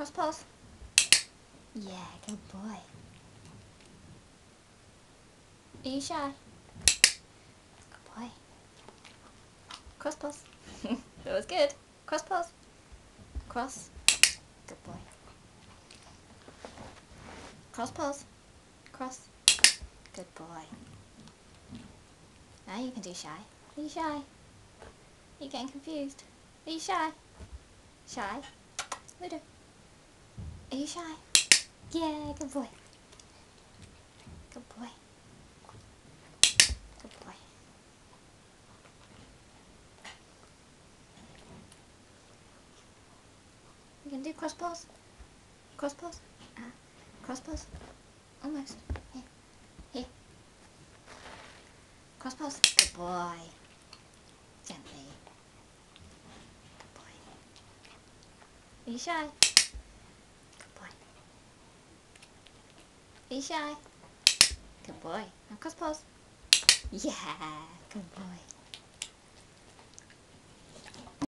Cross pose. Yeah, good boy. Are you shy? Good boy. Cross pose. That was good. Cross pose. Cross. Good boy. Cross pose. Cross. Good boy. Now you can do shy. Are you shy? Are you getting confused? Are you shy? Shy? Ludo. Are you shy? Yeah, good boy. Good boy. Good boy. You can do cross pose. Cross pose. Cross pose. Almost. Here. Here. Cross pose. Good boy. Gently. Good boy. Are you shy? Good boy. Are you shy? Good boy. Now cross pose. Yeah. Good boy.